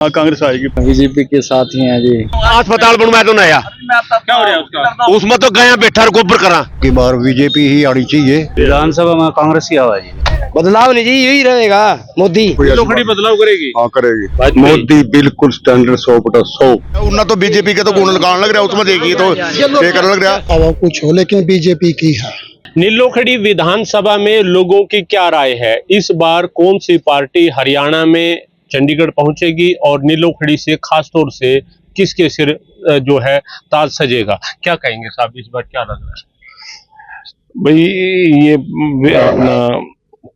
कांग्रेस आएगी। बीजेपी के साथ ही हैं जी। अस्पताल बनवाया तो नया, क्या हो रहा है उसका? उसमें तो गया बैठा गोबर करा की बार बीजेपी ही आनी चाहिए। विधानसभा में कांग्रेस ही आवाज है। बदलाव नहीं जी, यही रहेगा मोदी। लोखड़ी बदलाव करेगी। हाँ करेगी मोदी, बिल्कुल स्टैंडर्ड 100%। उन्ना तो बीजेपी के तो गुण लगाने लग रहा है, उसमें देखिए तो ये करने लग रहा है। अब कुछ हो लेकिन बीजेपी की है। नीलोखड़ी विधानसभा में लोगों की क्या राय है? इस बार कौन सी पार्टी हरियाणा में चंडीगढ़ पहुंचेगी और नीलोखड़ी से खास तौर से किसके सिर जो है ताज सजेगा? क्या कहेंगे साहब, इस बार क्या लग रहा है? भाई ये अपना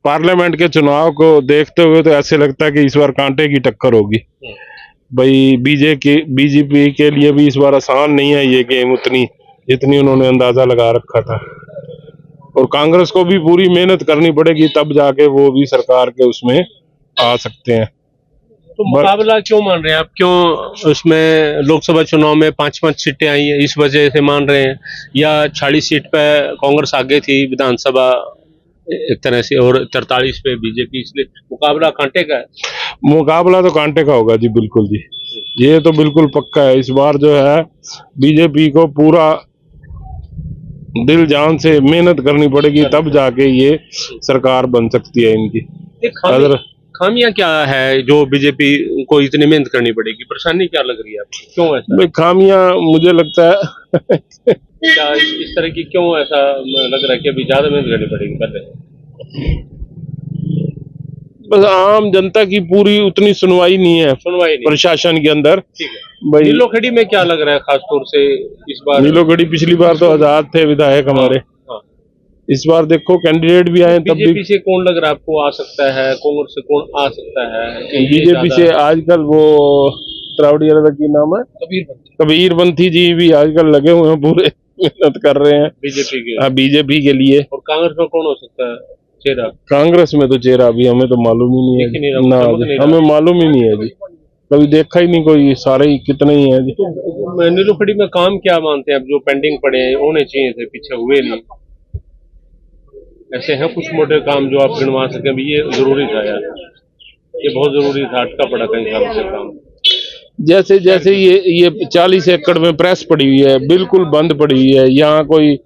पार्लियामेंट के चुनाव को देखते हुए तो ऐसे लगता है कि इस बार कांटे की टक्कर होगी। भाई बीजेपी के लिए भी इस बार आसान नहीं है ये गेम उतनी जितनी उन्होंने अंदाजा लगा रखा था, और कांग्रेस को भी पूरी मेहनत करनी पड़ेगी तब जाके वो भी सरकार के उसमें आ सकते हैं। तो मुकाबला क्यों मान रहे हैं आप? क्यों उसमें लोकसभा चुनाव में 5-5 सीटें आई है, इस वजह से मान रहे हैं? या 40 सीट पे कांग्रेस आगे थी विधानसभा एक तरह से, और 43 पे बीजेपी, इसलिए मुकाबला कांटे का है। मुकाबला तो कांटे का होगा जी, बिल्कुल जी, ये तो बिल्कुल पक्का है। इस बार जो है बीजेपी को पूरा दिल जान से मेहनत करनी पड़ेगी तब जाके ये सरकार बन सकती है इनकी। अगर खामियां क्या है जो बीजेपी को इतनी मेहनत करनी पड़ेगी? परेशानी क्या लग रही है आपको? क्यों ऐसा? भाई खामियां मुझे लगता है क्या इस तरह की क्यों ऐसा लग रहा है कि अभी ज्यादा मेहनत करनी पड़ेगी पहले? बस आम जनता की पूरी उतनी सुनवाई नहीं है प्रशासन के अंदर। भाई नीलोखड़ी में क्या लग रहा है खास तौर से इस बार? नीलोखड़ी पिछली बार तो आजाद थे विधायक हमारे। इस बार देखो कैंडिडेट भी आए तब बीजेपी से कौन लग रहा है आपको आ सकता है? कांग्रेस से कौन आ सकता है? बीजेपी से आजकल वो त्रावड़िया की नाम है कबीरपंथी जी भी आजकल लगे हुए हैं, पूरे मेहनत कर रहे हैं बीजेपी के लिए। और कांग्रेस में कौन हो सकता है चेहरा? कांग्रेस में तो चेहरा अभी हमें तो मालूम ही नहीं है ना, हमें मालूम ही नहीं है जी, कभी देखा ही नहीं कोई, सारे ही कितने ही है जी। तो नीलोखड़ी में काम क्या मानते हैं अब जो पेंडिंग पड़े हैं, होने चाहिए थे, पीछे हुए नहीं? ऐसे हैं कुछ मोटे काम जो आप गिनवा सके भी ये जरूरी था यार, ये बहुत जरूरी था, अटका पड़ा कई सालों से काम। जैसे जैसे ये 40 एकड़ में प्रेस पड़ी हुई है, बिल्कुल बंद पड़ी हुई है। यहाँ कोई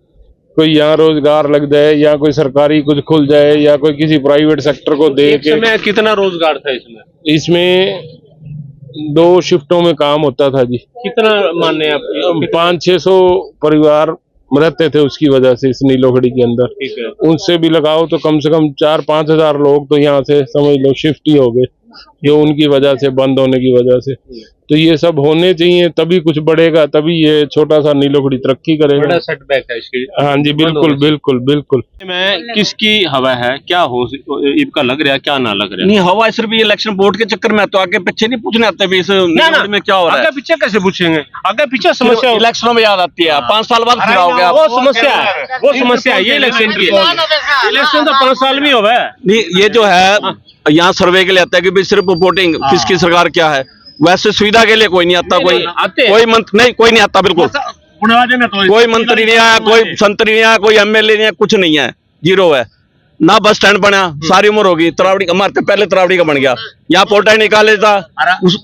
यहाँ रोजगार लग जाए या कोई सरकारी कुछ खुल जाए या कोई किसी प्राइवेट सेक्टर को दे के। समय कितना रोजगार था इसमें? इसमें 2 शिफ्टों में काम होता था जी। कितना मानने आप? 500-600 परिवार रहते थे उसकी वजह से इस नीलोखड़ी के अंदर। उनसे भी लगाओ तो कम से कम 4-5 हजार लोग तो यहाँ से समझ लो शिफ्ट ही हो गए, ये उनकी वजह से, बंद होने की वजह से। तो ये सब होने चाहिए तभी कुछ बढ़ेगा, तभी ये छोटा सा नीलोखड़ी तरक्की करेगा। बड़ा सेटबैक है इसकी। हाँ जी, बिल्कुल बिल्कुल बिल्कुल। मैं किसकी हवा है, क्या हो इनका लग रहा है, क्या ना लग रहा है? नहीं, हवा सिर्फ इलेक्शन बोर्ड के चक्कर में, तो आगे पीछे नहीं पूछने आते भी इस नीलोखड़ी में क्या हो रहा है। आगे पीछे कैसे पूछेंगे? आगे पीछे समस्या इलेक्शनों में याद आती है, 5 साल बाद फिर हो गया। वो समस्या है, वो समस्या है, ये इलेक्शन की। इलेक्शन तो 5 साल में हो गया। नहीं, ये जो है यहाँ सर्वे के लिए आता है कि भाई सिर्फ वोटिंग किसकी सरकार क्या है, वैसे सुविधा के लिए कोई नहीं आता। कोई मंत्री नहीं, कोई नहीं आता, बिल्कुल कोई मंत्री नहीं आया, कोई संतरी नहीं आया, कोई एमएलए नहीं आया, कुछ नहीं है, जीरो है ना। बस स्टैंड बना, सारी उम्र होगी। तरावड़ी हमारे तो पहले तरावड़ी का बन गया, यहाँ पॉलिटेक्निक कॉलेज था,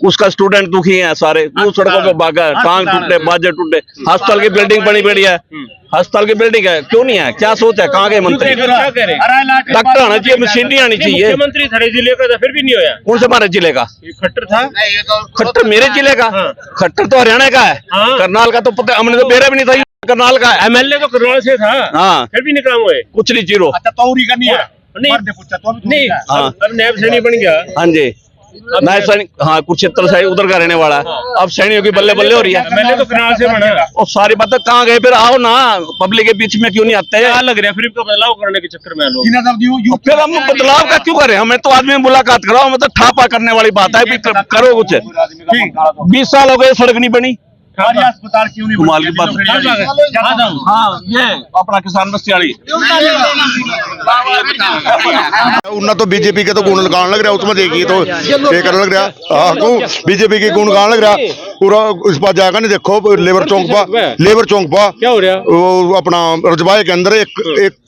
उसका स्टूडेंट दुखी है सारे, वो सड़कों पे भागा, टांग टूटे, बाजे टूटे। अस्पताल की बिल्डिंग बनी पड़ी है, अस्पताल की बिल्डिंग है, क्यों नहीं है? क्या सोच है? कहाँ गए मंत्री? डॉक्टर आना चाहिए, मशीनरी आनी चाहिए। मुख्यमंत्री थारे जिले का था, फिर भी नहीं होया। कौन से हमारे जिले का? खट्टर था। खट्टर मेरे जिले का? खट्टर तो हरियाणा का है। करनाल का तो पता, हमने तो बेरा भी नहीं था। करनाल का एमएलए तो करनाल से था। हाँ, फिर भी नहीं काम हुए, कुछ नहीं, जीरो। अच्छा, तौरी का नहीं है? नहीं, अब नैब सैनी बन गया। हाँ जी, नायब सैनिक, हाँ, कुरुक्षेत्र से उधर का रहने वाला है। अब सैनियों की बल्ले बल्ले हो रही है। मैंने तो करनाल से बना। और सारी बातें कहाँ गए? फिर आओ ना, पब्लिक के बीच में क्यों नहीं आते? क्या लग रहा है फिर बदलाव करने के चक्कर में लोग? फिर हम बदलाव का क्यों करें? हमें तो आदमी मुलाकात कराओ, हमें तो ठापा करने वाली बात है। करो कुछ। 20 साल हो गए, सड़क नहीं बनी। अस्पताल क्यों नहीं? कमाल की बात। हाँ, ये अपना किसान बस्ती वाली। उन्ना तो बीजेपी के तो गुण लगाने लग रहा है, उसमें देखिए तो ये करने लग रहा है। हाँ, बीजेपी के गुण गाने लग रहा है। पूरा इस बार जाएगा नहीं, देखो लेबर चौक पा क्या हो रहा? वो अपना रजवाए के अंदर एक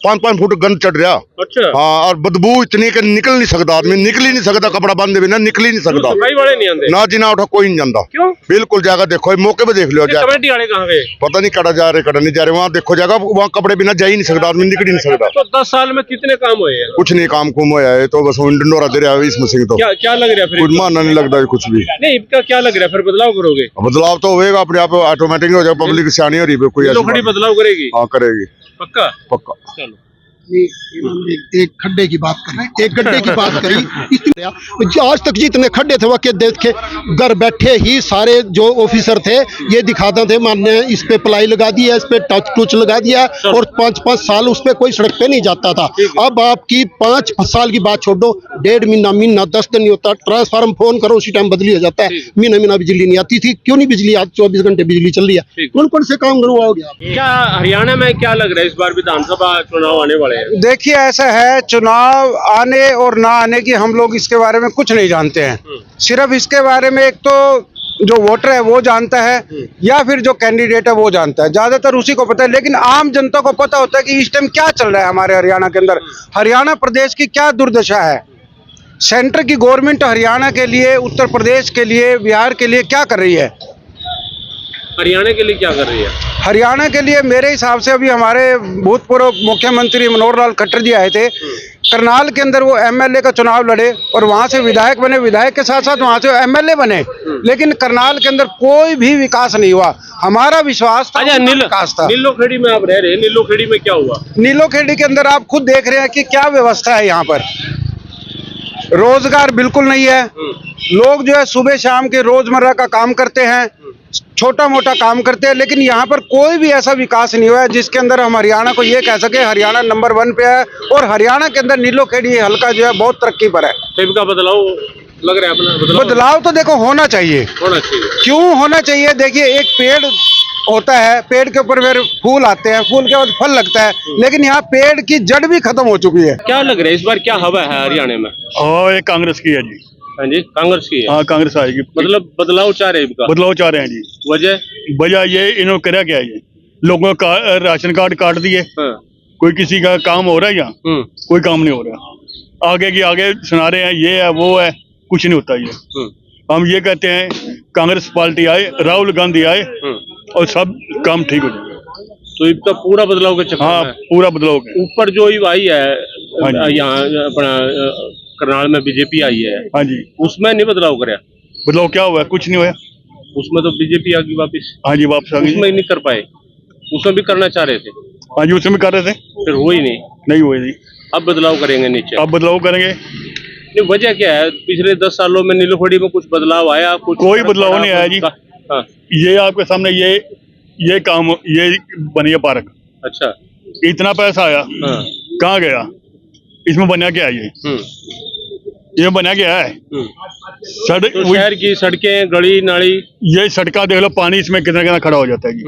5-5 फुट गंद चढ़ रहा। अच्छा। हाँ, और बदबू इतनी कि निकल नहीं सकता आदमी, निकल ही नहीं सकता, कपड़ा बांधे बिना निकल ही नहीं सकता। सफाई वाले नहीं आते? ना जी ना उठा, कोई नहीं जानता। क्यों? बिल्कुल जाएगा, देखो मौके पे देख लो। कमेटी वाले कहाँ गए? पता नहीं कड़ा जा रहे कड़ा नहीं जा रहे, वहाँ देखो जाएगा, वहाँ कपड़े बिना जा ही नहीं सकता आदमी, निकल ही नहीं सकता। तो 10 साल में कितने काम हुए हैं? कुछ नहीं, काम कुम होया है तो बस डंडोरा दे रहा है इसमें सिंह। तो क्या लग रहा है फिर? कुछ मानना नहीं लगता कुछ भी नहीं, क्या लग रहा है फिर? बदलाव करोगे? बदलाव तो होएगा अपने आप, ऑटोमेटिक हो जाएगा, पब्लिक सियानी हो रही है, कोई लोखड़ी बदलाव करेगी? हाँ करेगी, पक्का? पक्का। चलो, एक खड्डे की बात करें, एक गड्ढे की बात करी, आज तक जितने खड्डे थे वह देखे घर बैठे ही सारे जो ऑफिसर थे ये दिखाते थे, मानने इस पे प्लाई लगा दिया, इस पे टच टूच लगा दिया, और 5-5 साल उस पे कोई सड़क पे नहीं जाता था। अब आपकी 5 साल की बात छोड़ दो, 1.5 महीना 10 दिन नहीं होता, ट्रांसफार्म फोन करो उसी टाइम बदली हो जाता है, महीना बिजली नहीं आती थी। क्यों नहीं बिजली? आज 24 घंटे बिजली चल रही है, कौन से काम करवाओगे आप? क्या हरियाणा में क्या लग रहा है इस बार विधानसभा चुनाव आने वाले हैं? देखिए, ऐसा है, चुनाव आने और ना आने की हम लोग इसके बारे में कुछ नहीं जानते हैं। सिर्फ इसके बारे में एक तो जो वोटर है वो जानता है, या फिर जो कैंडिडेट है वो जानता है, ज्यादातर उसी को पता है। लेकिन आम जनता को पता होता है कि इस टाइम क्या चल रहा है हमारे हरियाणा के अंदर, हरियाणा प्रदेश की क्या दुर्दशा है। सेंटर की गवर्नमेंट हरियाणा के लिए, उत्तर प्रदेश के लिए, बिहार के लिए क्या कर रही है? हरियाणा के लिए क्या कर रही है? हरियाणा के लिए मेरे हिसाब से अभी हमारे भूतपूर्व मुख्यमंत्री मनोहर लाल खट्टर जी आए थे, करनाल के अंदर वो एमएलए का चुनाव लड़े और वहां से विधायक बने, विधायक के साथ साथ वहां से एमएलए बने, लेकिन करनाल के अंदर कोई भी विकास नहीं हुआ। हमारा विश्वास था, विकास था। नीलोखेड़ी में आप रह रहे हैं, नीलोखेड़ी में क्या हुआ? नीलोखेड़ी के अंदर आप खुद देख रहे हैं कि क्या व्यवस्था है यहाँ पर। रोजगार बिल्कुल नहीं है, लोग जो है सुबह शाम के रोजमर्रा का काम करते हैं, छोटा मोटा काम करते हैं, लेकिन यहाँ पर कोई भी ऐसा विकास नहीं हुआ है जिसके अंदर हम हरियाणा को ये कह सके हरियाणा नंबर 1 पे है। और हरियाणा के अंदर नीलोखेड़ी हल्का जो है बहुत तरक्की पर है। का बदलाव लग रहा है अपना? बदलाव तो देखो होना चाहिए। क्यों होना चाहिए? देखिए, एक पेड़ होता है, पेड़ के ऊपर फिर फूल आते हैं, फूल के बाद फल लगता है, लेकिन यहाँ पेड़ की जड़ भी खत्म हो चुकी है। क्या लग रहा है इस बार क्या हवा है हरियाणा में? ये कांग्रेस की है जी। हाँ जी, कांग्रेस की है। हाँ, कांग्रेस आएगी। मतलब बदलाव चाह रहे हैं? बदलाव चाह रहे हैं जी। वजह ये इन्होंने करा क्या है, लोगों का राशन कार्ड काट दिए। कोई किसी का काम हो रहा है यहाँ? कोई काम नहीं हो रहा। आगे की आगे सुना रहे हैं, ये है वो है, कुछ नहीं होता ये। हम ये कहते हैं कांग्रेस पार्टी आए, राहुल गांधी आए और सब काम ठीक हो जाएगा। तो इसका पूरा बदलाव का चक्कर? हाँ, पूरा बदलाव है। ऊपर जो आई है यहाँ अपना करनाल में बीजेपी आई है, हाँ जी, उसमें नहीं बदलाव कराया? बदलाव क्या हुआ? कुछ नहीं हुआ उसमें। तो बीजेपी आ गई वापिस? हाँ जी, वापस आ गई। उसमें नहीं कर पाए, उसमें भी करना चाह रहे थे? हाँ जी, उसमें कर रहे थे, फिर हो ही नहीं हुए जी। अब बदलाव करेंगे नीचे? अब बदलाव करेंगे। नहीं, वजह क्या है? पिछले 10 सालों में नीलोखेड़ी में कुछ बदलाव आया? कुछ कोई बदलाव नहीं आया जी। हाँ, ये आपके सामने ये काम, ये बनी है पार्क। अच्छा, इतना पैसा आया, कहाँ गया? इसमें बना क्या है? ये बना क्या है? तो शहर की सड़कें, गली नाली, ये सड़का देख लो, पानी इसमें कितना कितना खड़ा हो जाता है जी।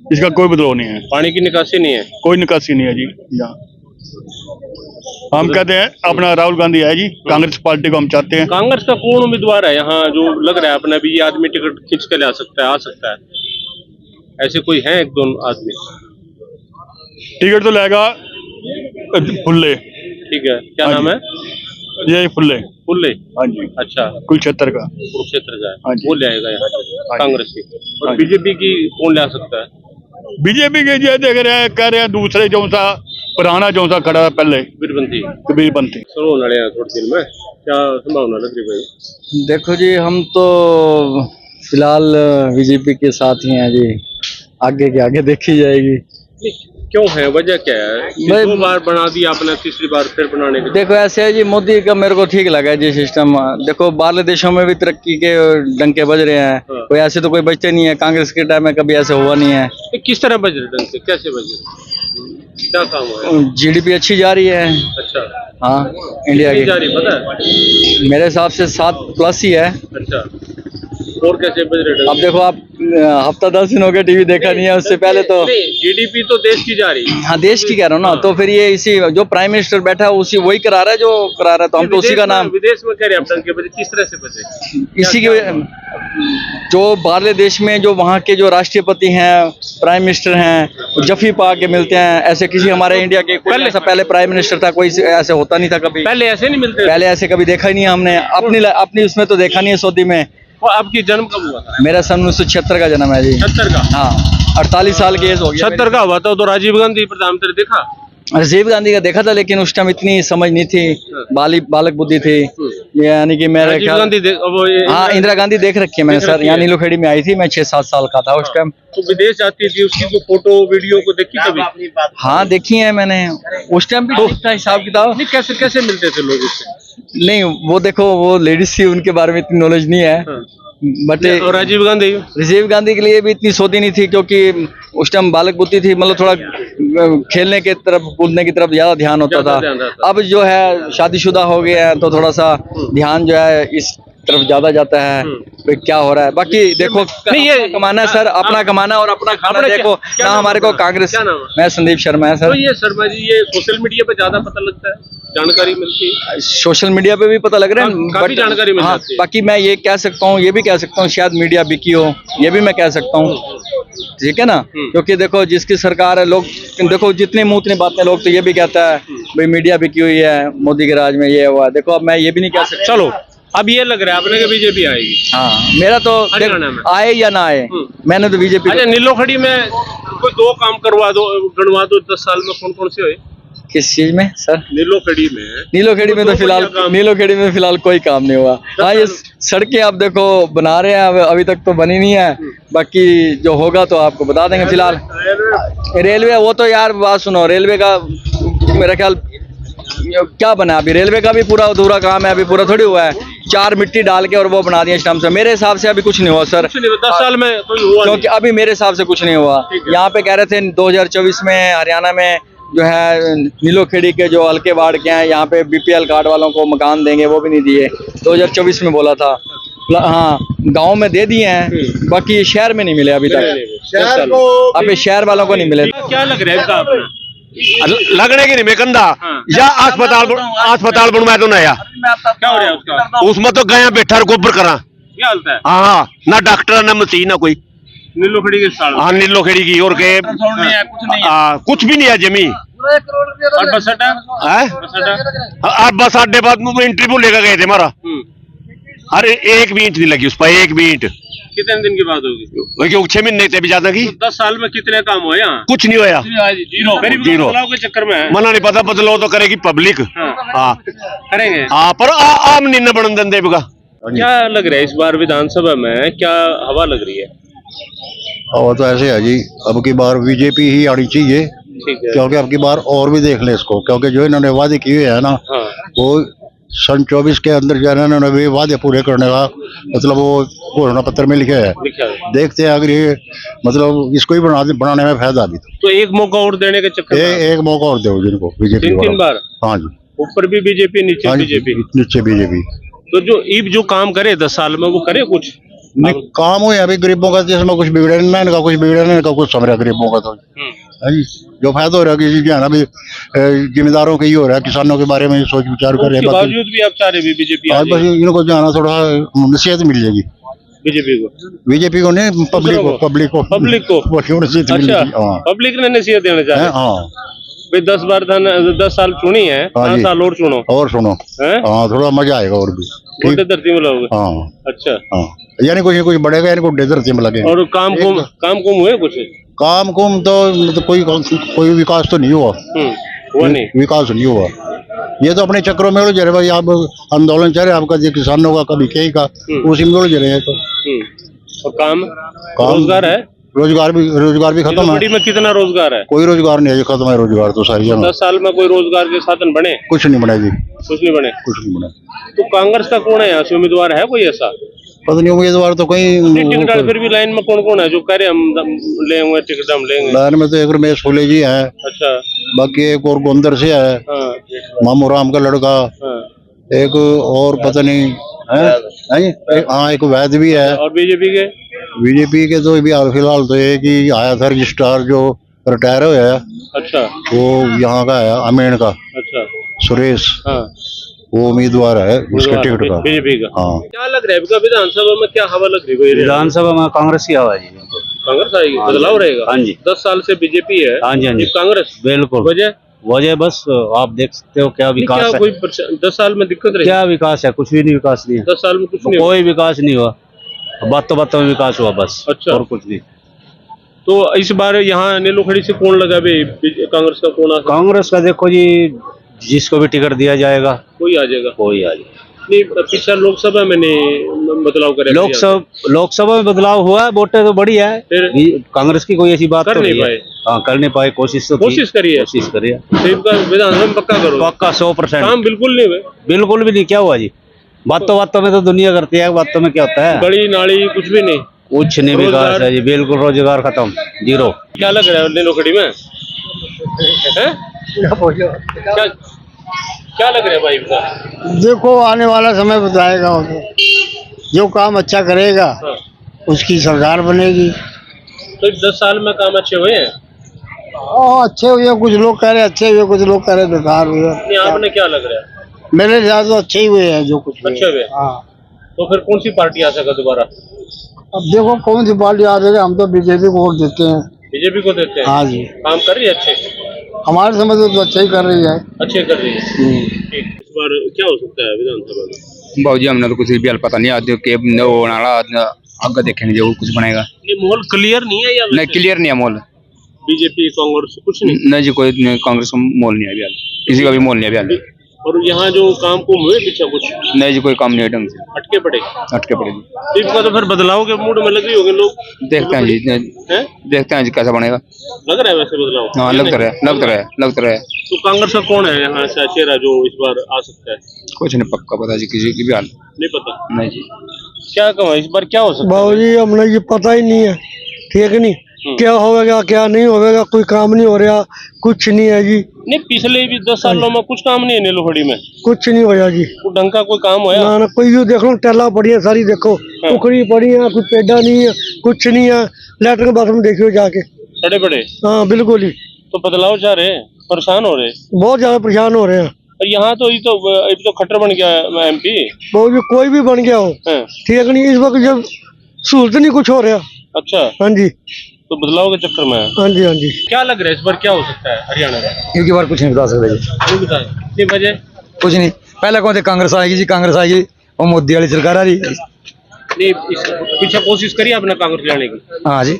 इसका कोई बदलाव नहीं है, पानी की निकासी नहीं है, कोई निकासी नहीं है जी। यहाँ हम कहते हैं अपना राहुल गांधी है जी, कांग्रेस पार्टी को हम चाहते हैं। कांग्रेस का कौन उम्मीदवार है यहाँ जो लग रहा है अपना भी ये आदमी टिकट खींच के ले आ सकता है? ऐसे कोई है 1-2 आदमी? टिकट तो लेगा फुल्ले। ठीक है, क्या नाम है? ये फुल्ले। हाँ जी। अच्छा, कुरुक्षेत्र का है, वो ले आएगा यहाँ कांग्रेस की। और बीजेपी की कौन ले आ सकता है? बीजेपी के ये देख रहे हैं, कह रहे हैं दूसरे जो सा पुराना जो सा खड़ा था पहले, कबीरपंथी थोड़े दिन में क्या संभावना लग रही भाई? देखो जी, हम तो फिलहाल बीजेपी के साथ ही हैं जी, आगे के आगे देखी जाएगी। क्यों है, वजह क्या है? 2 बार बना दिया आपने, तीसरी बार फिर बनाने के? देखो ऐसे है जी, मोदी का मेरे को ठीक लगा जी सिस्टम। देखो बाहर देशों में भी तरक्की के डंके बज रहे हैं, कोई ऐसे तो कोई बचते नहीं है। कांग्रेस के टाइम में कभी ऐसे हुआ नहीं है। किस तरह बज रहे डंके, कैसे बज रहे, क्या काम हुआ? जीडीपी अच्छी जा रही है। अच्छा, हाँ, इंडिया की जा रही पता है? मेरे हिसाब से 7+ ही है। अच्छा, और कैसे बज रहे? अब देखो आप, हफ्ता 10 दिन हो गए टीवी देखा नहीं है, उससे पहले तो जीडीपी तो देश की जा रही है। हाँ, देश की कह रहा हूँ ना। तो फिर ये इसी जो प्राइम मिनिस्टर बैठा है उसी वही करा रहा है जो करा रहा है, तो हम तो उसी का नाम। विदेश में कह रहे हैं, किस तरह से बजे? इसी की जो बांग्लादेश में जो वहाँ के जो राष्ट्रपति हैं, प्राइम मिनिस्टर हैं, जफी पा के मिलते हैं, ऐसे किसी हमारे इंडिया के कोई ऐसा पहले प्राइम मिनिस्टर था, कोई ऐसे होता नहीं था कभी। पहले ऐसे नहीं मिलते? पहले ऐसे कभी देखा ही नहीं हमने, अपनी उसमें तो देखा नहीं है सऊदी में। वो आपकी जन्म कब हुआ था? मेरा सन 1976 का जन्म है जी। 70 का? हाँ, 48 साल की एज हो गई। 70 का हुआ था तो राजीव गांधी प्रधानमंत्री देखा? राजीव गांधी का देखा था, लेकिन उस टाइम इतनी समझ नहीं थी, बालक बुद्धि थी, यानी कि मेरे राजीव ख्याल। गांधी हाँ, इंदिरा गांधी देख रखी है मैंने सर, यहाँ नीलोखेड़ी में आई थी, मैं 6-7 साल का था उस टाइम। तो विदेश जाती थी, उसकी जो फोटो वीडियो को देखी कभी? हाँ, देखी है मैंने, उस टाइम भी ठीक था हिसाब किताब। नहीं, कैसे कैसे मिलते थे लोग उससे? नहीं, वो देखो, वो लेडीज थी, उनके बारे में इतनी नॉलेज नहीं है, बट और राजीव गांधी के लिए भी इतनी सोती नहीं थी, क्योंकि उस टाइम बालक बुद्धि थी, मतलब थोड़ा खेलने के तरफ, कूदने की तरफ ज्यादा ध्यान होता था। अब जो है शादीशुदा हो गए हैं तो थोड़ा सा ध्यान जो है इस तरफ ज्यादा जाता है, तो क्या हो रहा है। बाकी देखो, नहीं ये कमाना है सर, अपना कमाना और अपना खाना। देखो ना, हमारे को कांग्रेस। मैं संदीप शर्मा है सर। तो ये शर्मा जी, ये सोशल मीडिया पे ज्यादा पता लगता है, जानकारी मिलती है? सोशल मीडिया पे भी पता लग रहा है, काफी जानकारी मिल जाती है। बाकी मैं ये कह सकता हूँ, ये भी कह सकता हूँ, शायद मीडिया बिकी हो, ये भी मैं कह सकता हूँ, ठीक है ना। क्योंकि देखो, जिसकी सरकार है, लोग देखो जितने मुंह उतनी बातें, लोग तो ये भी कहता है भाई मीडिया बिकी हुई है, मोदी के राज में ये हुआ। देखो, अब मैं ये भी नहीं कह सकता। चलो, अब ये लग रहा है आपने कि बीजेपी आएगी? हाँ, मेरा तो आए या ना आए, मैंने तो बीजेपी। अच्छा, नीलोखेड़ी में कोई 2 काम करवा दो, गणवा दो 10 साल में, कौन कौन से हुए? किस चीज में सर? नीलोखेड़ी में तो फिलहाल कोई काम नहीं हुआ। हाँ, ये सड़कें आप देखो बना रहे हैं, अभी तक तो बनी नहीं है, बाकी जो होगा तो आपको बता देंगे। फिलहाल रेलवे, वो तो यार बात सुनो, रेलवे का मेरा ख्याल क्या बना, अभी रेलवे का भी पूरा अधूरा काम है, अभी पूरा थोड़ी हुआ है। 4 मिट्टी डाल के और वो बना दिए स्टम्प से। मेरे हिसाब से अभी कुछ नहीं हुआ सर, 10 साल में कोई हुआ, क्योंकि अभी मेरे हिसाब से कुछ नहीं हुआ। यहाँ पे कह रहे थे 2024 में हरियाणा में जो है नीलोखेड़ी के जो हल्के वार्ड के हैं, यहाँ पे BPL कार्ड वालों को मकान देंगे, वो भी नहीं दिए। 2024 में बोला था। हाँ, गांव में दे दिए हैं, बाकी शहर में नहीं मिले अभी तक। अभी शहर वालों को नहीं मिले। क्या लग रहा है इसका आपने? लगने की नहीं मैं कंधा या अस्पताल बनवाया तो नया, क्या हो रहा है उसका? उसमें तो गया बैठा गोबर करा। क्या हालत है? हाँ, ना डॉक्टर ना मशीन ना कोई। नीलोखेड़ी के साल? हाँ, नीलोखेड़ी की, और के कुछ भी नहीं है जमी। और बस अड्डा? बस अड्डे बाद इंटरव्यू लेकर गए थे हमारा, अरे 1 मिनट नहीं लगी उस पर, 1 मिनट। कितने दिन की बात होगी? 6 महीने से भी ज्यादा की। 10 साल में कितने काम हुए यहाँ? कुछ नहीं होया, जीरो के चक्कर में है। मना नहीं पता, बदलाव तो करेगी पब्लिक। हाँ, करेंगे। हाँ, पर आम नहीं बनन देंगे। क्या लग रहा है इस बार विधानसभा में क्या हवा लग रही है? और तो ऐसे है जी, अब की बार बीजेपी ही आनी चाहिए, क्योंकि अब की बार और भी देख ले इसको, क्योंकि जो इन्होंने वादे किए हैं ना, वो सन 24 के अंदर जो है इन्होंने भी वादे पूरे करने का मतलब वो घोषणा पत्र में लिखे है। देखते हैं अगर ये मतलब इसको ही बनाने में फायदा भी तो एक मौका और देने के चक्कर में एक मौका और दो जिनको बीजेपी 3 बार। हाँ जी, ऊपर भी बीजेपी, नीचे बीजेपी, नीचे बीजेपी। तो जो काम करे 10 साल में, वो करे कुछ नहीं काम हुए अभी गरीबों का, जिसमें कुछ बिगड़े नहीं, इनका कुछ बिगड़े नहीं, इनका कुछ समझा गरीबों का तो जी जो फायदा हो रहा है किसी है ना भी, जिम्मेदारों का ही हो रहा है, किसानों के बारे में सोच विचार कर रहे हैं। बावजूद भी आप चाह रहे हैं बीजेपी आज बस इनको जो है ना थोड़ा नसीहत मिल जाएगी बीजेपी को नहीं, पब्लिक को पब्लिक ने नसीहत देना चाह रहे हैं। हाँ भाई 10 साल चुनी है, 5 साल और सुनो हाँ, थोड़ा मजा आएगा और भी। गोड्डे धरती में लोगे? हाँ, अच्छा, हाँ, यानी कुछ बढ़ेगा, यानी गोड्डे धरती में लगे। और काम कुम हुए कुछ? काम कुम तो मतलब कोई विकास तो नहीं हुआ, विकास नहीं हुआ। ये तो अपने चक्रों में उलझ रहे भाई, आप आंदोलन चल रहे आपका, किसानों का कभी कहीं का, उसी में उलझ रहे हैं। तो और काम रोजगार है? रोजगार भी खत्म है। में कितना रोजगार है? कोई रोजगार नहीं है, खत्म है रोजगार तो सारी जगह। 10 साल में कोई रोजगार के साधन बने? कुछ नहीं बने जी, कुछ नहीं बने। तो कांग्रेस का कौन है यहाँ से उम्मीदवार, है कोई ऐसा? पता नहीं, उम्मीदवार तो कहीं टिकट, फिर भी लाइन में कौन है जो कह रहे हम लेंगे टिकट, हम लेंगे? लाइन में तो एक रमेश फूले जी है, अच्छा, बाकी एक और गोंदर से है, मामू राम का लड़का, एक और पता नहीं है, हाँ एक वैद भी है। और बीजेपी के तो भी फिलहाल तो एक ही आया था रजिस्ट्रार जो रिटायर हुआ है। अच्छा, वो यहाँ का है अमीन का, अच्छा, सुरेश। वो उम्मीदवार है उसके टिकट का। बीजेपी का। हाँ। क्या लग रहा है आपका विधानसभा में, क्या हवा लग रही है? विधानसभा में कांग्रेस की आवाज है। कांग्रेस आएगी, बदलाव रहेगा। हाँ जी। 10 साल से बीजेपी है। हाँ जी, हाँ जी। कांग्रेस बिल्कुल। वजह बस आप देख सकते हो क्या विकास है। कोई 10 साल में दिक्कत रही? क्या विकास है? कुछ भी नहीं विकास नहीं है। 10 साल में कुछ नहीं कोई विकास नहीं हुआ, बातों में विकास हुआ बस। अच्छा। और कुछ नहीं। तो इस बार यहाँ नीलोखड़ी से कौन लगा भाई? कांग्रेस का कौन? कांग्रेस का देखो जी, जिसको भी टिकट दिया जाएगा कोई आ जाएगा। कोई आ जाएगा। नहीं, पिछला लोकसभा में नहीं बदलाव करे। लोकसभा में बदलाव हुआ है, वोटें तो बड़ी है। कांग्रेस की कोई ऐसी बात कर नहीं पाए। हाँ, कर नहीं पाए। कोशिश करिए। विधानसभा में पक्का करो। पक्का 100%। काम बिल्कुल नहीं हुए। बिल्कुल भी नहीं। क्या हुआ जी? बातों में तो दुनिया करती है, बातों में क्या होता है? गली नाली कुछ भी नहीं। कुछ नहीं विकास है जी, बिल्कुल। रोजगार खत्म, जीरो। क्या लग रहा है नीलोखड़ी में? क्या लग रहा है भाई का? देखो आने वाला समय बताएगा, जो काम अच्छा करेगा उसकी सरकार बनेगी। तो 10 साल में काम अच्छे हुए हैं? अच्छे हुए, कुछ लोग कह रहे अच्छे हुए, कुछ लोग कह रहे बेकार हुए। आपने क्या लग रहा है? मेरे हिसाब से अच्छे ही हुए हैं जो कुछ अच्छे हुए। हाँ। तो फिर कौन सी पार्टी आ सका दोबारा? अब देखो कौन सी पार्टी आ जाएगी, हम तो बीजेपी को वोट देते हैं। बीजेपी को देते हैं? हाँ जी। काम कर रही है अच्छे? हमारे समझ तो अच्छा ही कर रही है। अच्छे कर रही है। ठीक। इस बार क्या हो सकता है विधानसभा में? बाबूजी हमने तो कुछ भी हाल पता नहीं, आज के आगे देखेंगे जो कुछ बनेगा। ये माहौल क्लियर नहीं है या नहीं क्लियर नहीं है माहौल। बीजेपी कांग्रेस कुछ नहीं जी, कोई कांग्रेस का माहौल नहीं है अभी, किसी का भी माहौल नहीं है अभी। और यहाँ जो काम कुम हुए पीछे कुछ नहीं जी, कोई काम नहीं है ढंग से। अटके पड़े जी। इनका तो फिर बदलाव के मूड में लग रही होगी लोग। देखते हैं जी, देखते हैं जी कैसा बनेगा। लग रहा है वैसे बदलाव? हाँ, लगता रहा है। तो कांग्रेस का कौन है यहाँ से चेहरा जो इस बार आ सकता है? कुछ नहीं पक्का पता जी, किसी की भी हाल नहीं पता। नहीं जी। क्या कहूँ इस बार क्या हो सकता है? बाबूजी हमने ये पता ही नहीं है, ठीक नहीं क्या होगा क्या नहीं होगा, कोई काम नहीं हो रहा, कुछ नहीं है जी। नहीं, पिछले भी 10 सालों में कुछ काम नहीं है नीलोखड़ी में? कुछ नहीं होया जी। ढंग का कोई काम होया? ना कोई भी देख लो, टेला पड़ी है सारी, देखो उखड़ी पड़ी है, कुछ पेड़ा नहीं है, कुछ नहीं है। लेटर के बाथरूम देखियो जाके, बड़े बड़े। हाँ बिल्कुल ही। तो बदलाव चाह रहे हैं, परेशान हो रहे हैं, बहुत ज्यादा परेशान हो रहे हैं। और यहाँ तो ये तो खट्टर बन गया है MP। बहुत कोई भी बन गया हो, ठीक नहीं, इस वक्त जब सहूलत नहीं कुछ हो रहा। अच्छा। हाँ जी। तो बदलाव के चक्कर में है। हाँ जी, हाँ जी। क्या लग रहा है इस बार क्या हो सकता है हरियाणा में? इनकी बार कुछ नहीं बता सकते जी। नहीं बताए वजह? कुछ नहीं। पहले कौन थे कांग्रेस आएगी जी, कांग्रेस आएगी और मोदी वाली सरकार आ रही। नहीं, पीछे कोशिश करी आपने कांग्रेस लाने की? हाँ जी।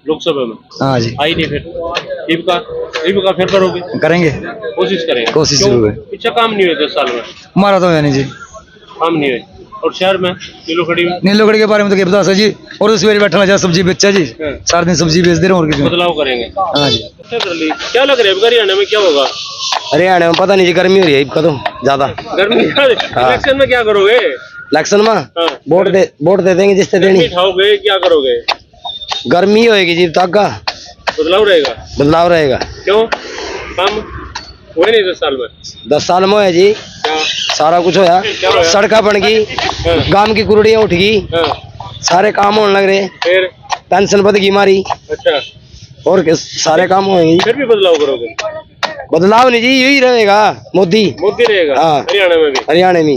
लोकसभा में? हाँ जी। आई नहीं, फिर का फिर करोगे? करेंगे, कोशिश करेंगे। कोशिश जरूर है। पीछे काम नहीं हुए 10 साल में? हमारा तो है नहीं जी, काम नहीं हुए। और शहर में नीलोखड़ी के बारे में तो क्या बता सर जी। और तो सवेरे बैठना जा सब्जी बेचा जी, 4 दिन सब्जी बेच दे रहे हैं। बदलाव करेंगे। हाँ जी। क्या लग रहा है हरियाणा में क्या होगा? हरियाणा में पता नहीं जी, गर्मी हो रही है तो ज्यादा। गर्मी? इलेक्शन में क्या करोगे? इलेक्शन में वोट दे देंगे जिससे देनी। उठाओगे क्या करोगे? गर्मी होएगी जी, ताका बदलाव रहेगा। क्यों? काम हुए नहीं 10 साल में? 10 साल में है जी, सारा कुछ होया। सड़का बन गई, गांव की कुरड़ियाँ उठ गई, सारे काम होने लग रहे, फिर पेंशन बद गई हमारी। अच्छा। और सारे काम होंगे। फिर भी बदलाव करोगे? बदलाव नहीं जी, यही रहेगा, मोदी रहेगा। हाँ। हरियाणा में भी? हरियाणा में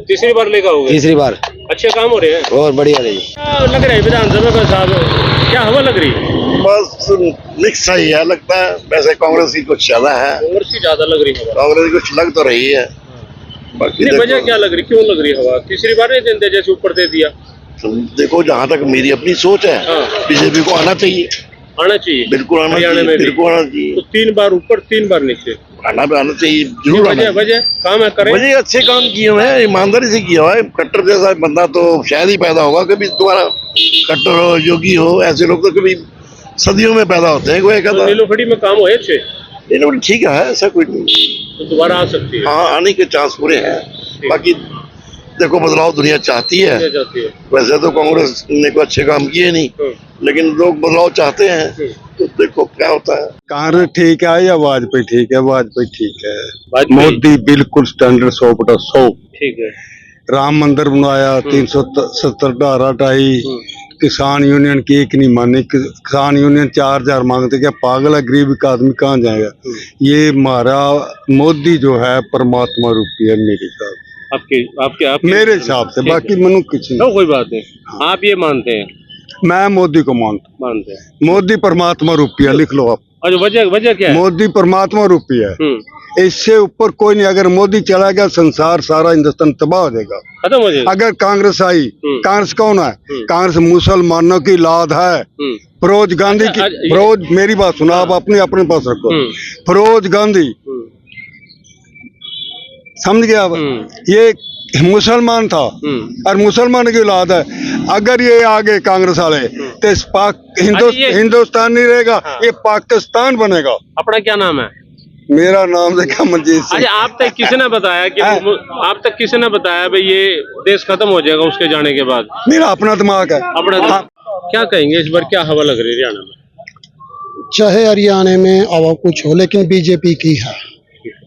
तीसरी बार लेगा होगा? तीसरी बार। अच्छे काम हो रहे हैं और बढ़िया रही। लग रहा है विधानसभा का साहब, क्या हवा लग रही? बस मिक्स ही है, लगता है वैसे कांग्रेस की कुछ ज्यादा है। कांग्रेस की ज्यादा लग रही है? कांग्रेस की कुछ लग तो रही है, बाकी वजह क्या लग रही, क्यों लग रही हवा? तीसरी बार नहीं देते जैसे ऊपर दे दिया। देखो जहाँ तक मेरी अपनी सोच है, बीजेपी को आना चाहिए। बिल्कुल आना चाहिए, बिल्कुल आना चाहिए। तो 3 बार ऊपर 3 बार नीचे आना चाहिए, जरूर आना। वजह काम है, करें वजह अच्छे काम किए हुए हैं, ईमानदारी से किया हुआ है। कट्टर जैसा बंदा तो शायद ही पैदा होगा कभी दोबारा। कट्टर हो, योगी हो, ऐसे लोग तो कभी सदियों में पैदा होते हैं। कोई कहता नीलोखड़ी में काम हुए अच्छे? नीलोखड़ी ठीक है, ऐसा कोई नहीं, तो दोबारा आ सकती है। हाँ, आने के चांस पूरे हैं। बाकी देखो बदलाव दुनिया चाहती है। वैसे तो कांग्रेस ने कोई अच्छे काम किए नहीं, लेकिन लोग बदलाव चाहते हैं, तो देखो क्या होता है। कांग्रेस ठीक है या वाजपेयी ठीक है? वाजपेयी ठीक है। मोदी बिल्कुल स्टैंडर्ड 100/100। ठीक है। राम मंदिर बनवाया, 370 धारा हटाई, किसान यूनियन की एक नहीं मानी। किसान यूनियन 4000 मांगते, क्या पागल है? गरीब का आदमी कहाँ जाएगा? ये हमारा मोदी जो है परमात्मा रूपी है मेरे हिसाब से। आपके मेरे हिसाब से, बाकी मनु कुछ नहीं। कोई बात नहीं, आप ये मानते हैं? मैं मोदी को मानते हैं। मोदी परमात्मा रूपी है, लिख लो आप। और वजह क्या है? मोदी परमात्मा रूपी है, इससे ऊपर कोई नहीं। अगर मोदी चला गया, संसार सारा हिंदुस्तान तबाह हो जाएगा, खत्म हो जाएगा। अगर कांग्रेस आई, कांग्रेस कौन है? कांग्रेस मुसलमानों की लाद है। फिरोज गांधी की, फिरोज, मेरी बात सुना, आप अपने पास रखो। फिरोज गांधी, समझ गया आप? ये मुसलमान था और मुसलमान की औलाद है। अगर ये आगे कांग्रेस वाले तो हिंदुस्तान नहीं रहेगा, ये पाकिस्तान बनेगा। अपना क्या नाम है? मेरा नाम देखा मंजीत सिंह। अच्छा, आप तक किसी ने बताया भाई ये देश खत्म हो जाएगा उसके जाने के बाद? मेरा अपना दिमाग है। अपना क्या कहेंगे इस बार, क्या हवा लग रही है हरियाणा में? चाहे हरियाणा में हवा कुछ हो, लेकिन बीजेपी की है।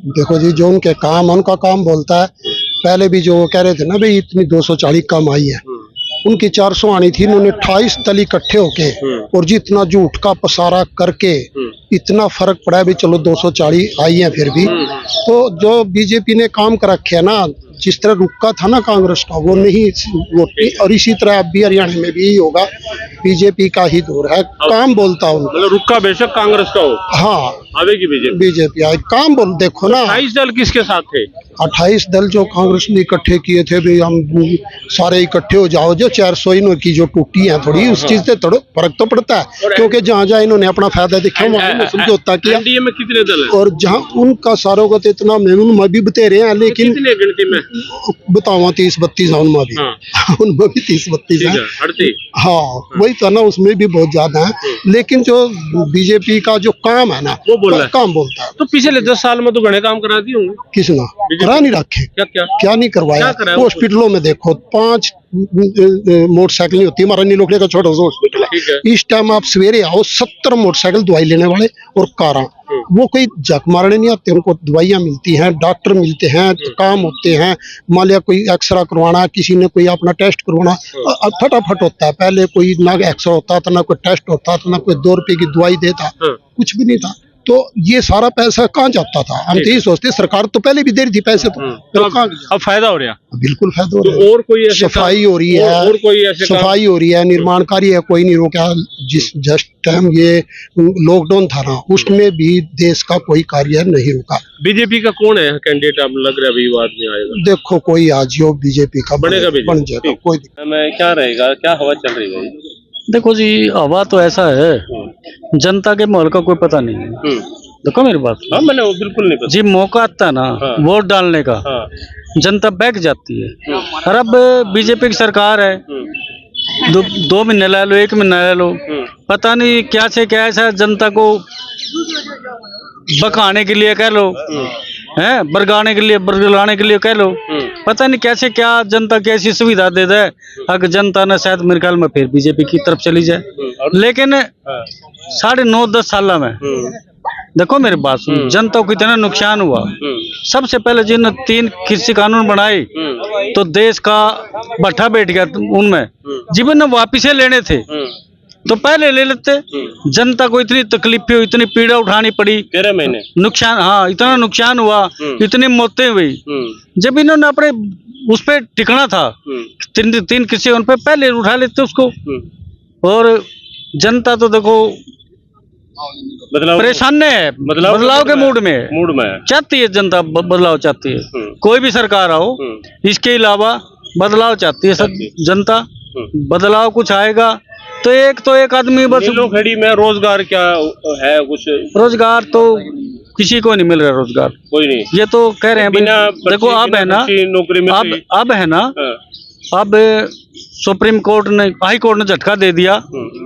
देखो जी, जो उनके काम, उनका काम बोलता है। पहले भी जो कह रहे थे ना भाई इतनी 240 कम आई है, उनकी 400 आनी थी। इन्होंने 28 दल इकट्ठे होके और जितना झूठ का पसारा करके इतना फर्क पड़ा है भी। चलो 240 आई है, फिर भी तो जो बीजेपी ने काम कर रखे है ना, जिस तरह रुका था ना कांग्रेस का, वो नहीं वो, और इसी तरह अब भी हरियाणा में भी होगा। बीजेपी का ही दौर है, काम बोलता हूँ। मतलब रुका बेशक कांग्रेस का हो, हाँ आवेगी बीजेपी आए, काम बोल। देखो ना 28 दल किसके साथ थे? 28 दल जो कांग्रेस ने इकट्ठे किए थे भी, हम सारे इकट्ठे हो जाओ। जो 400 इन्हों की जो टूटी है थोड़ी, उस चीज से थोड़ा फर्क तो पड़ता है, क्योंकि जहाँ जहाँ इन्होंने अपना फायदा देखा वहाँ समझौता किया। एनडीए में कितने दल हैं? और जहाँ उनका सारों को तो इतना उनमें भी बतेरे हैं, लेकिन कितने गिनती में बतावा 30-32 उनमें भी, उनमें भी 30-32 है। हाँ वही तो ना, उसमें भी बहुत ज्यादा है। लेकिन जो बीजेपी का जो काम है ना, वो बोल रहा है, काम बोलता है। तो पिछले 10 साल में तो घने काम करा दिए होंगे। किसने करा नहीं रखे? क्या नहीं करवाया? हॉस्पिटलों में देखो 5 मोटरसाइकिल होती है। हमारा नीलोखड़े का छोटा सा हॉस्पिटल है। इस टाइम आप सवेरे आओ, 70 मोटरसाइकिल दवाई लेने वाले और कारा। वो कोई जक मारने नहीं आते, उनको दवाइयाँ मिलती हैं, डॉक्टर मिलते हैं, काम होते हैं। मान लिया कोई एक्सरा करवाना, किसी ने कोई अपना टेस्ट करवाना, फटाफट होता है। पहले कोई ना एक्सरा होता था, ना कोई टेस्ट होता था, ना कोई 2 रुपए की दवाई देता, कुछ भी नहीं था। तो ये सारा पैसा कहाँ जाता था? हम तो ये सोचते सरकार तो पहले भी दे रही थी पैसे, तो अब फायदा हो रहा? बिल्कुल फायदा हो रहा है। और कोई सफाई हो रही है, और कोई ऐसे सफाई हो रही है, निर्माण कार्य है, कोई नहीं रोका। जिस जस्ट टाइम ये लॉकडाउन था ना, उसमें भी देश का कोई कार्य नहीं रुका। बीजेपी का कौन है कैंडिडेट? आप लग रहा है अभी वो आदमी आएगा? देखो कोई आज जो बीजेपी का बन जाएगा, कोई क्या रहेगा, क्या हवा चल रही है? देखो जी, हवा तो ऐसा है, जनता के माहौल का कोई पता नहीं है। देखो मेरी बात, मैंने वो बिल्कुल नहीं पता। जी मौका आता है ना वोट डालने का, जनता बैठ जाती है। और अब बीजेपी की सरकार है, 2 महीने ले लो, 1 महीना ले लो, पता नहीं क्या से क्या ऐसा जनता को बकाने के लिए कह लो, हैं बरगाने के लिए, बरगलाने के लिए कह लो, पता नहीं कैसे क्या जनता की ऐसी सुविधा दे दे, अगर जनता ने शायद मेरे ख्याल में फिर बीजेपी की तरफ चली जाए। लेकिन 9.5-10 साल में देखो मेरी बात सुन, जनता को इतना नुकसान हुआ। सबसे पहले जिन 3 कृषि कानून बनाए तो देश का भट्ठा बैठ गया उनमें, जीवन ने वापिस लेने थे तो पहले ले लेते। जनता को इतनी तकलीफें हुई, इतनी पीड़ा उठानी पड़ी, 13 महीने नुकसान। हाँ, इतना नुकसान हुआ, इतनी मौतें हुई। जब इन्होंने अपने उस पे टिकना था, 3 कृषि उन पे पहले उठा लेते उसको। और जनता तो देखो परेशान है, बदलाव के मूड में चाहती है जनता, बदलाव चाहती है। कोई भी सरकार आओ, इसके अलावा बदलाव चाहती है सब जनता। बदलाव कुछ आएगा तो एक आदमी बस। नीलोखेड़ी में रोजगार क्या है? कुछ रोजगार तो किसी को नहीं मिल रहा, रोजगार कोई नहीं। ये तो कह रहे हैं देखो अब है ना, अब है ना, अब सुप्रीम कोर्ट ने, हाई कोर्ट ने झटका दे दिया।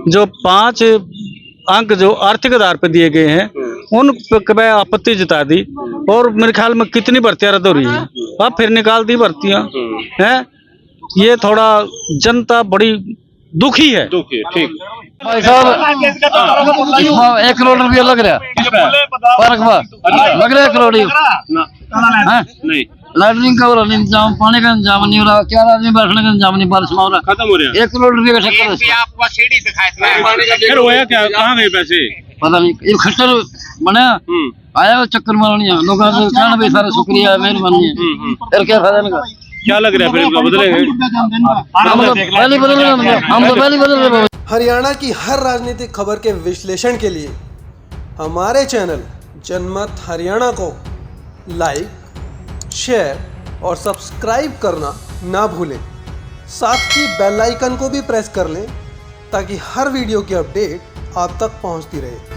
जो 5 अंक जो आर्थिक आधार पर दिए गए हैं उन पर आपत्ति जता दी, और मेरे ख्याल में कितनी भर्तियां रद्द हो रही है, अब फिर निकाल दी भर्तियां हैं। ये थोड़ा जनता बड़ी दुखी है। ठीक भाई साहब, 1 करोड़ रुपया लग रहा है, लग रहा है 1 करोड़। नहीं लैटरिन का हो रहा इंतजाम, पानी का इंतजाम नहीं हो रहा, 4 आदमी बैठने का इंतजाम नहीं, बारिश में हो रहा। खत्म हो रहा है। 1 करोड़ रुपए का चक्कर है। आपको सीढ़ी दिखाई फिर होया क्या, कहाँ गए पैसे? पता नहीं, ये खट्टर बना आया वो चक्कर मारनी है लोगों का कहना भाई सारा शुक्रिया मेहरबानी है। फिर क्या फायदा इनका? क्या लग रहा है फिर इसका बदलेंगे? हम तो पहले बदल रहे, हम तो पहले बदल रहे। हरियाणा की हर राजनीतिक खबर के विश्लेषण के लिए हमारे चैनल जनमत हरियाणा को लाइक, शेयर और सब्सक्राइब करना ना भूलें। साथ ही बेल आइकन को भी प्रेस कर लें ताकि हर वीडियो की अपडेट आप तक पहुंचती रहे।